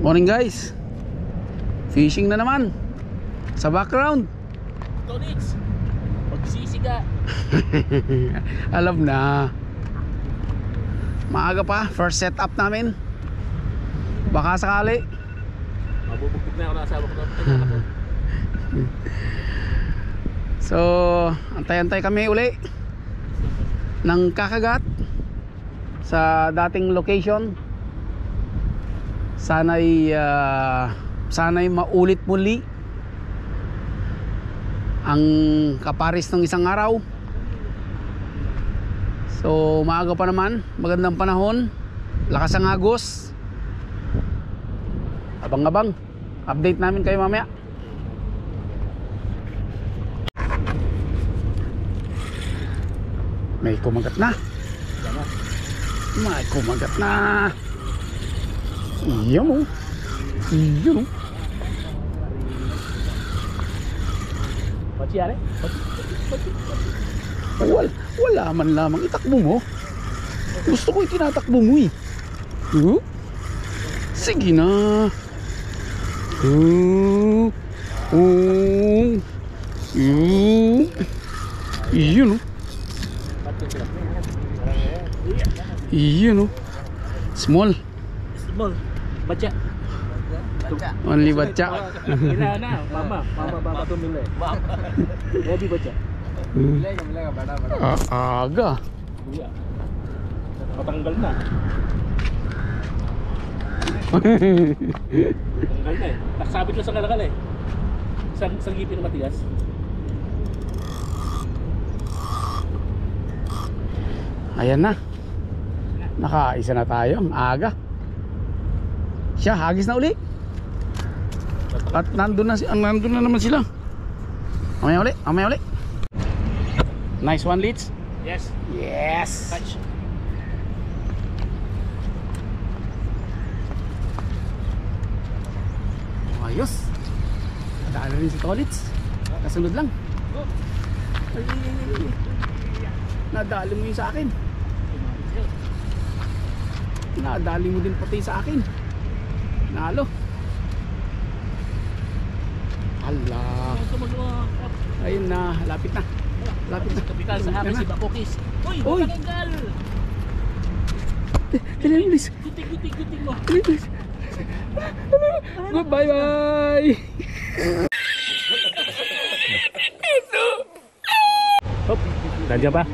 Morning guys. Fishing na naman. Sa background Tonix, magsisiga. alam na. Maaga pa, first setup namin. Baka sakali. Mabubugtog na ako ng asawa ko na. So, antay-antay kami uli ng kakagat sa dating location. Sana'y maulit muli ang kaparis ng isang araw. So maaga pa naman, magandang panahon, lakas ang agos. Abang-abang, update namin kayo mamaya. May kumagat na. May kumagat na. Iyon mo. Iyon mo. Pachi yari? Wala man lamang itakbo mo. Gusto ko itinatakbo mo eh. Sige na. Iyon o. Iyon o. Small. Baca. Only baca. Kira na, mama baba tu milih. Ready baca. Aga. Iya. Patanggal na. Tanggal na eh. Naksabit lang sa kalakal eh. Isang ngipin na matigas. Ayan na. Nakaisa na tayo. Ang aga. Siya, hagis na uli. At nandun na naman sila. Mamaya uli. Nice one, Leeds. Yes. Yes. Catch. Ayos. Nadali rin si Tolits. Kasunod lang. Ay. Nadali mo yun sa akin. Nadali mo din pati sa akin. Nalo. Allah. Ayun na, lapit na. Kapitan sa akin si Bakokis. Uy, matanggal. Bilis. Guting mo. Bilis. Goodbye, bye. Hop, nandiyan pa.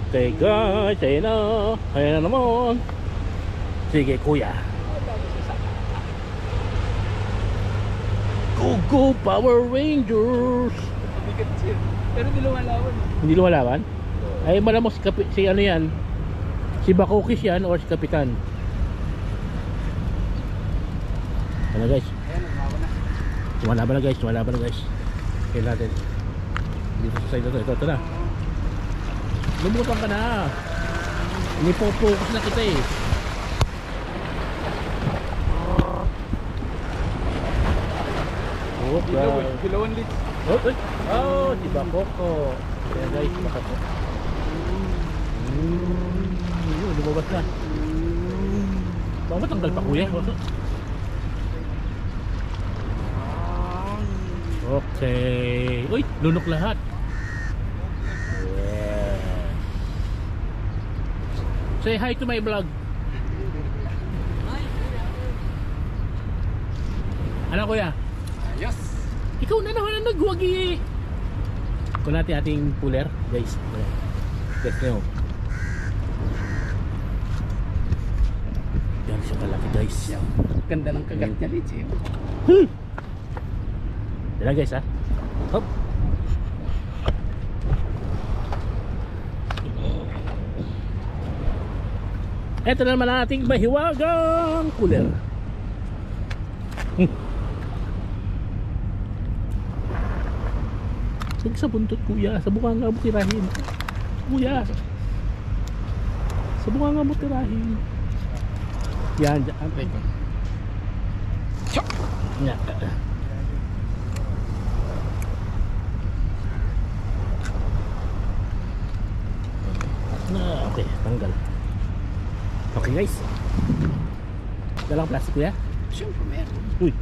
Okay guys, ayun na naman. Sige kuya. Go Power Rangers. Pero hindi lumalawan. Hindi lumalaban? Ay malamang si ano yan, si Bakokis yan or si Kapitan. Ano guys? Lumalaban na guys. Kaya natin dito sa side na ito na. Lumutan ka na. Nipo-focus na kita eh. Bilawan Leeds. Oh, si Bakoko. Kaya guys, Bakoko. Lumabas na. Bakit tanggal pa kuya? Okay. Uy, lunok lahat. Yeah. Say hi to my vlog. Ano kuya? Ayos. Ikaw na naman ang nagwagi eh. Kung natin ating puller, guys. Guys nyo. Yan siya kalaki guys. Ganda ng kagat niya Leeds eh. Yan guys ha. Hop. Ito na naman ang ating mahiwagang puller. Huwag sa buntot kuya, sa buka nga mo tirahin. Kuya, sa buka nga mo tirahin. Yan, dyan. Yan. Okay, tanggal. Okay guys. Dalang plastic kuya? Siyempre meron. Uy.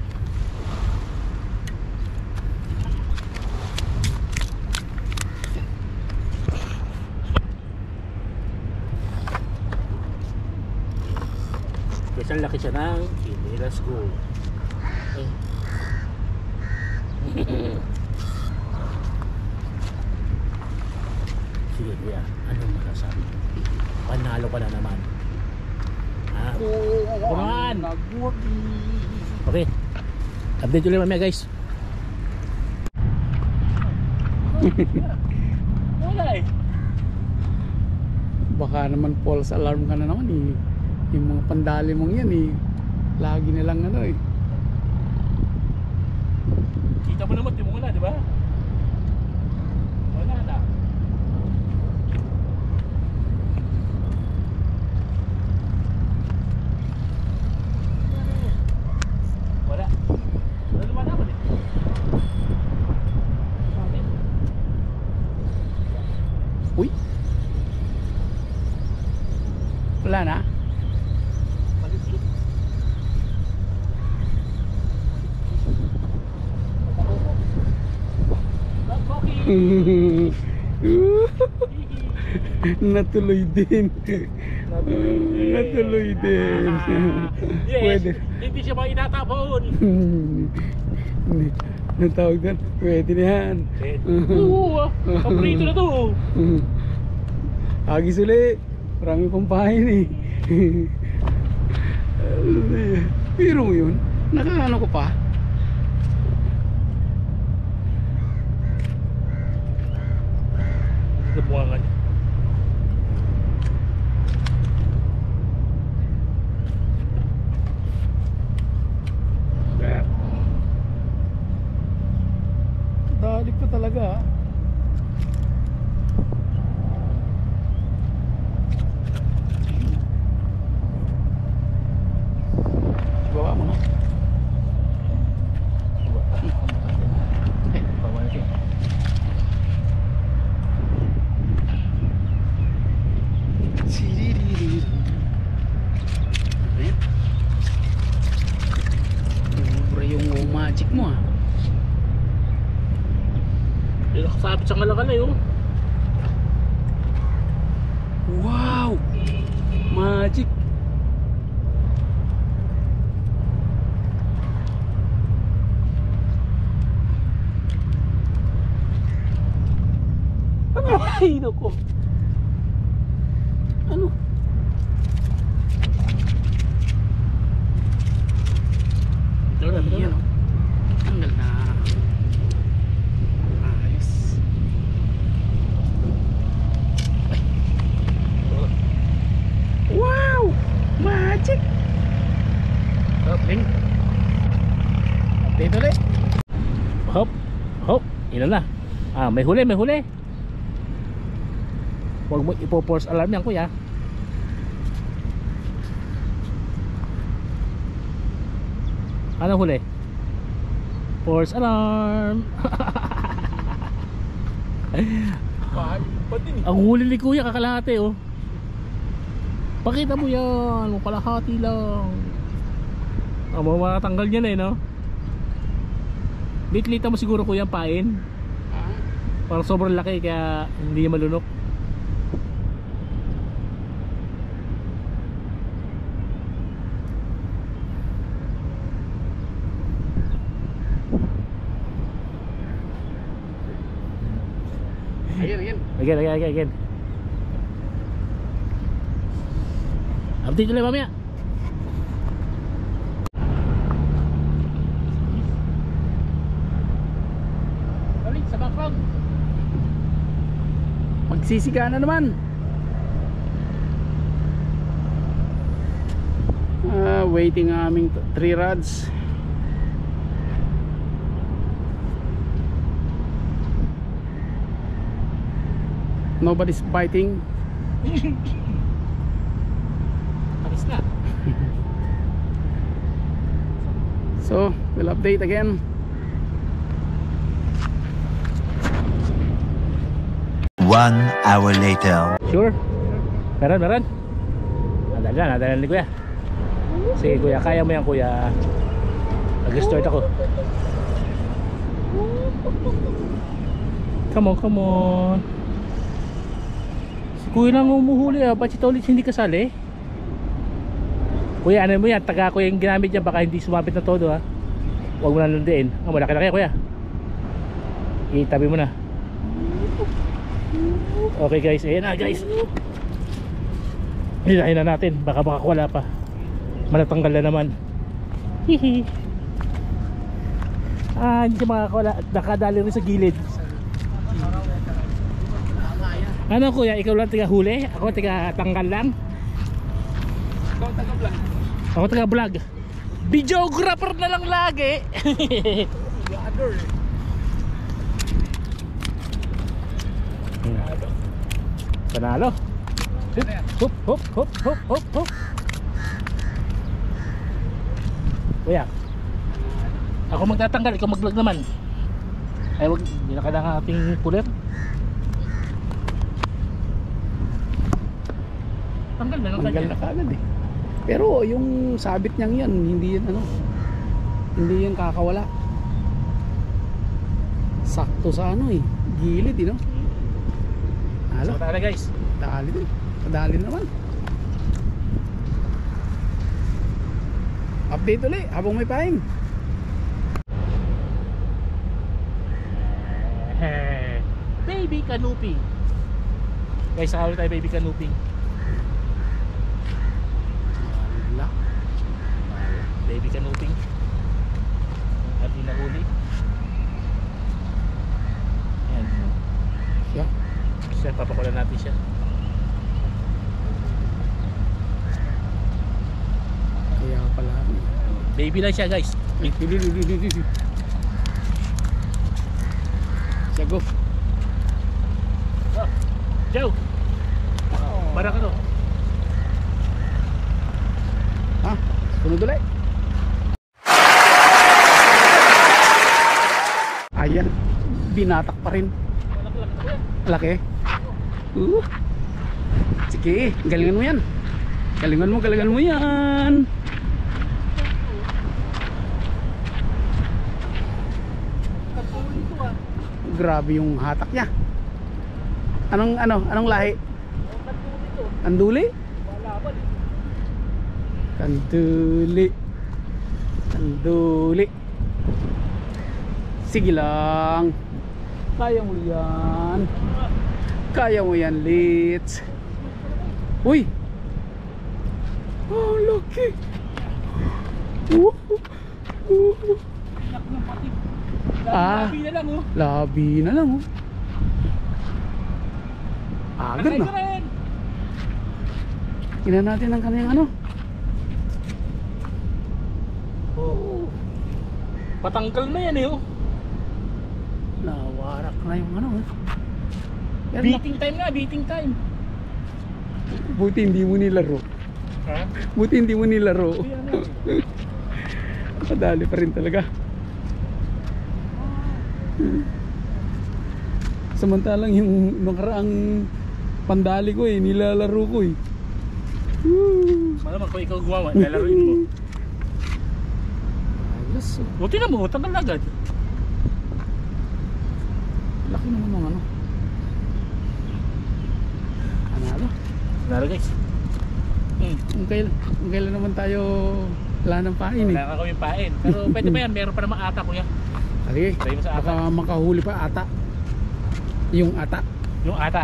Guys, ang laki siya ng Inilas Gold. Eh. Sige kuya, anong masasabi mo? Panalo ka na naman. Ha? Kumaan! Okay. Update ulit mamaya guys. Wala eh. Baka naman false alarm ka na naman eh. Yung mga pandali mong yan eh. Lagi nilang ano eh. Kita mo naman, di mo wala, di ba? Wala na. Wala. Wala naman naman eh. Uy. Wala na. Natuloy din. Natuloy din. Yes, Pwede. hindi siya mainatapon. Natawag doon. Pwede na yan. Oo, paborito na to. Agis ulit. Marami pang pahin eh. Pero yun, nakaano ko pa. Nabuhangan niya. Dalik pa talaga. Bawa mo na. Bawa na siya. Ayan. Mura yung magic mo ah. Yung nakasabit sa kalakal na yun. Wow! Magic! Ay, naku! Ano? Ito na, ito Yan na. o. Tanggal na. Ayos. Wow! Magic! Ling. Update ulit. Hop, hop, ilan na? Ah, may huli, may huli. Huwag mo ipo-force alarm yan kuya. Ano huli? Force alarm. Ang huli ni kuya kakalahati oh. Pakita mo yan, kalahati lang. Matatanggal niya na eh no. Bitlita mo siguro kuya ang pain. Parang sobrang laki kaya hindi malunok. Ayan. Again. Update ulit mamaya. Balik sa background. Magsisiga na naman. Waiting ang aming 3 rods. Nobody's biting. Alis na. So we'll update again. One hour later. Sure? Meron. Nadalan ni kuya. Sige kuya, kaya mo yan kuya. Nag-start ako. Come on, come on. Si kuya lang umuhuli ah. Ba't si Tolit hindi kasali? Kuya, ano mo yan? Taga ko yung ginamit niya. Baka hindi sumabit na todo ha. Huwag mo na landiin. Ah, malaki na kaya kuya. Itabi mo na. Okay guys, ayan na guys. Hilahin na natin. Baka wala pa. Malatanggal na naman. Hihi. Ah, hindi siya makakawala. Nakadali rin sa gilid. Ano kuya, ikaw lang tiga huli? Ako tiga tanggal lang? Ikaw taga-vlog. Ako taga vlog. Videographer na lang lagi. Vlogger eh. Panalo. Hop, hop, hop, hop, hop, hop. Kuya, ako magtatanggal, ikaw mag-vlog naman. Ay wag, hindi na kailangan ating puller. Tanggal na lang Tanggal na kagad eh. Pero yung sabit niyang yan, hindi yan ano. Hindi yan kakawala. Sakto sa ano eh. Gilid eh no. So tara guys. Dali din. Dali naman. Update ulit habang may paing. Baby canopy. Guys, sakalo tayo baby canopy. Wala. Baby canopy. At inahuli. Ayan. Siya. Siya, papakulan natin siya. Kaya pala. Baby lang siya guys. Siya go. Oh, Joe. Para ka no. Ha? Sunod ulit. Ayan. Binatak pa rin. Laki. Sige, galingan mo yan. Galingan mo yan. Grabe yung hatak niya. Anong lahi? Kanduli? Kanduli. Sige lang. Kaya mo yan, Litz. Uy! Oh, lucky! Labi na lang oh. Labi na lang oh. Agad na. Tingnan natin ang kanyang ano. Oh. Patanggal na yan eh oh. Nawarak na yung ano eh. Beating time nga, beating time. Buti hindi mo nilaro. Ha? Buti hindi mo nilaro. Kadali pa rin talaga. Samantalang yung nakaraang pandali ko eh, nilalaro ko eh. Malamang kung ikaw gumawa, lalaruin mo. Ayos. Buti na mo, tanggal agad. Laki naman ng ano. Ano? Lalo guys. Kung kailan naman tayo wala ng pain eh. Wala ka kami pain. Pero pwede pa yan, meron pa naman ata kuya. Sige, Try mo sa ata. baka makahuli pa ata. Yung ata. Yung ata.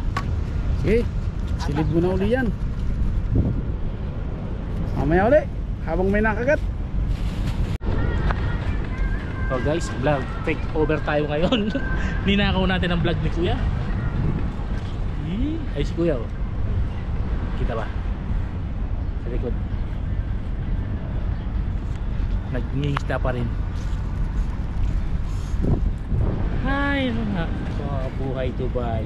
Sige, silid mo na uli yan. Mamaya uli, habang may nakagat. So guys, vlog take over tayo ngayon. Ninakaw natin ang vlog ni kuya. Ay si kuya oh. Kita ba? Sa likod. Nag-iista pa rin. Ay mga buhay Dubai.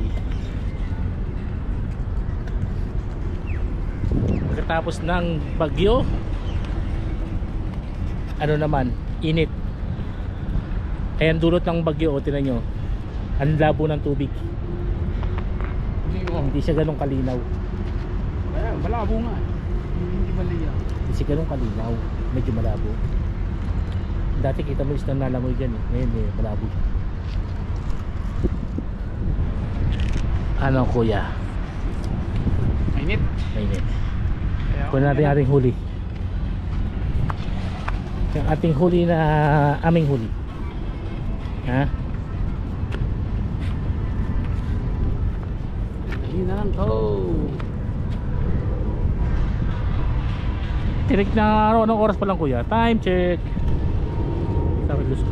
Pagkatapos ng bagyo, ano naman, init. Kaya ang dulot ng bagyo, tinan nyo, ang labo ng tubig. Hindi siya ganun kalinaw. Malabo nga. Hindi mali yan. Kasi ganun kalinaw, medyo malabo. Dati kita mo isang nalamoy dyan eh. Ngayon eh, malabo. Ano kuya? Mainit. Mainit. Kaya Kung natin ating huli. Yung ating huli na aming huli. Ha? Ayun na lang to. Tinik na ano, anong oras pa lang kuya? Time check. Sabi gusto.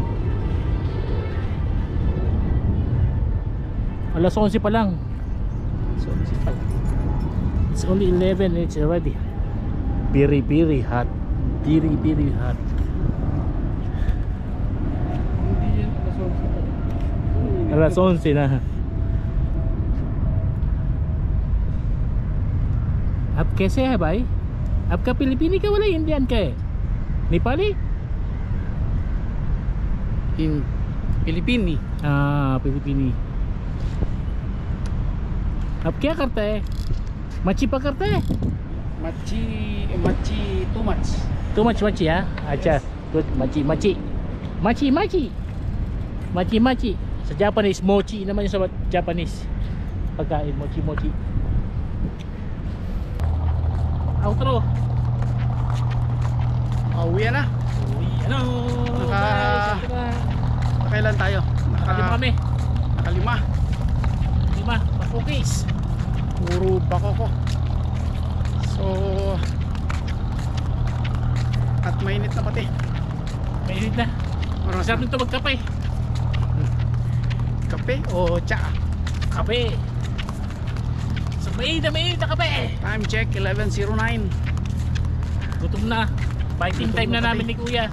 Alas 11 pa lang. So, pala. It's only 11 and it's already very hot. Very hot. Hindi yan Alas 11 na. आप कैसे है भाई? आपका फिलिपिनी का वाला इंडियन का है? Nepali? In Pilipini. हाँ फिलिपिनी. अब क्या करता है? मच्छी पकड़ता है? Machi too much. Too much मच्छी हाँ? अच्छा good machi. Sa Japanese mochi naman yung sa Japanese pagkain mochi. Outro. Uwi na. Uy, ano? Nakailan tayo? Nakalima kami. Nakalima. 5 pa-focus. Puro bako ko. So, at mainit na pati. Mainit na. Masarap nito magkape. Kape o tsaa? Kape. So mainit na kape. Time check 11:09. Gutom na. Fighting time na namin ni kuya.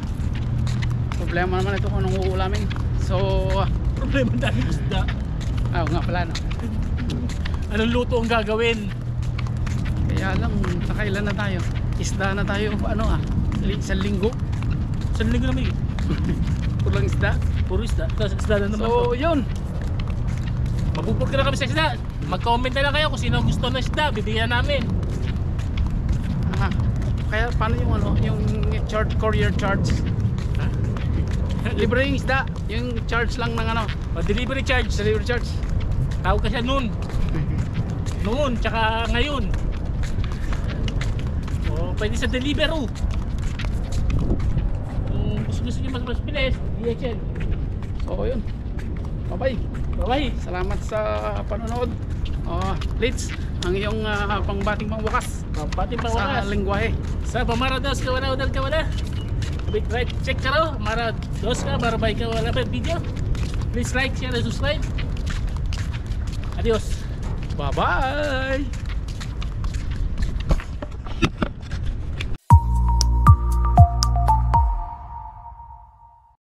Problema naman ito kung anong uulamin. So, Problema dami isda. nga pala no. Anong luto ang gagawin? Kaya lang, nakailan na tayo. Isda na tayo, isang linggo. Saan linggo namin? Pulang isda. Puro isda. Tapos isda na naman. So, yun. Magbubog na kami sa isda. Mag-comment na lang kayo kung sino gusto ng isda. Bibigyan namin. Kaya paano yung courier charge? Ha? Libre yung isda. Yung charge lang ng Delivery charge. delivery charge. Tawag ka siya noon. Noon, tsaka ngayon. O, pwede sa Deliveroo. Kung gusto nyo mas bilis, DHL. So, yun. Bye-bye. Bye-bye. Salamat sa panonood. Litz, ang iyong pangbating pangwakas Pati pa sa wakas. lingwahe. Sa pamarados ka wala, udal ka wala. Right, check ka raw. Marados ka, marabay ka wala pa video. Please like, share, and subscribe. Adios. Bye-bye.